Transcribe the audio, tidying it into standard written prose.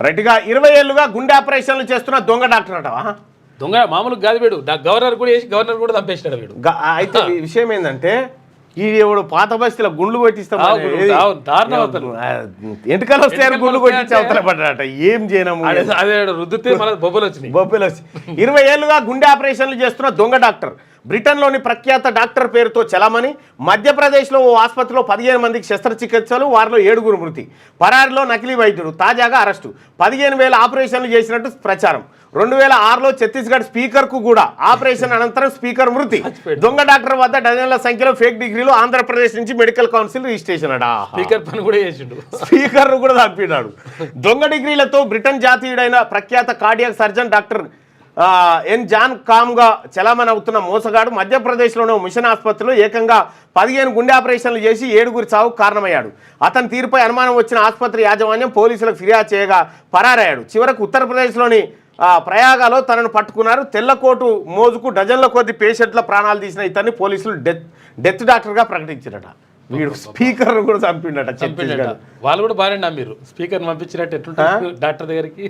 రైట్గా 20 ఏళ్లుగా గుండె ఆపరేషన్లు చేస్తున్న దొంగ డాక్టర్ అంటవా? దొంగ మామూలుగా కాదు వీడు గవర్నర్ కూడా వేసి గవర్నర్ కూడా చంపేసినాడు వీడు. అయితే విషయం ఏంటంటే ఈ ఎవడు పాత బస్తీలో గుండ్లు కొట్టిస్తాం ఎంటకలు వస్తాయని గుండ్లు కొట్టించి అవతల పడ్డాట. ఏం చేయనము అదే రుద్దితే మన బొబ్బలు వచ్చినాయి. 20 ఏళ్లుగా గుండె ఆపరేషన్లు చేస్తున్న దొంగ డాక్టర్ బ్రిటన్లోని ప్రఖ్యాత డాక్టర్ పేరుతో చలామణి. మధ్యప్రదేశ్లో ఓ ఆసుపత్రిలో 15 మందికి శస్త్రచికిత్సలు, వారిలో 7గురు మృతి. పరారిలో నకిలీ వైద్యుడు తాజాగా అరెస్టు. 15,000 ఆపరేషన్లు చేసినట్టు ప్రచారం. 2006లో ఛత్తీస్గఢ్ స్పీకర్కు కూడా ఆపరేషన్ అనంతరం స్పీకర్ మృతి. దొంగ డాక్టర్ వద్ద డజన్ల సంఖ్యలో ఫేక్ డిగ్రీలు. ఆంధ్రప్రదేశ్ నుంచి మెడికల్ కౌన్సిల్ రిజిస్ట్రేషన్ అడా. స్పీకర్ పని కూడా చేసిండు. స్పీకర్ కూడా తప్పినాడు. దొంగ డిగ్రీలతో బ్రిటన్ జాతీయుడైన ప్రఖ్యాత cardiac surgeon doctor N John కామ్గా చలామణి అవుతున్న మోసగాడు మధ్యప్రదేశ్లోని మిషన్ ఆసుపత్రిలో ఏకంగా 15 గుండె ఆపరేషన్లు చేసి 7గురి చావుకు కారణమయ్యాడు. అతని తీరుపై అనుమానం వచ్చిన ఆసుపత్రి యాజమాన్యం పోలీసులకు ఫిర్యాదు చేయగా పరారయ్యాడు. చివరకు ఉత్తరప్రదేశ్లోని ప్రయాగలో తనను పట్టుకున్నారు. తెల్లకోటు మోజుకు డజన్ల కొద్ది పేషెంట్ల ప్రాణాలు తీసిన ఇతన్ని పోలీసులు డెత్ డాక్టర్గా ప్రకటించారట. వీడు స్పీకర్ కూడా చంపిండట. వాళ్ళు కూడా బాగానే నమ్మిరు స్పీకర్ పంపించినట్టు ఎట్లుంటారు డాక్టర్ దగ్గరికి.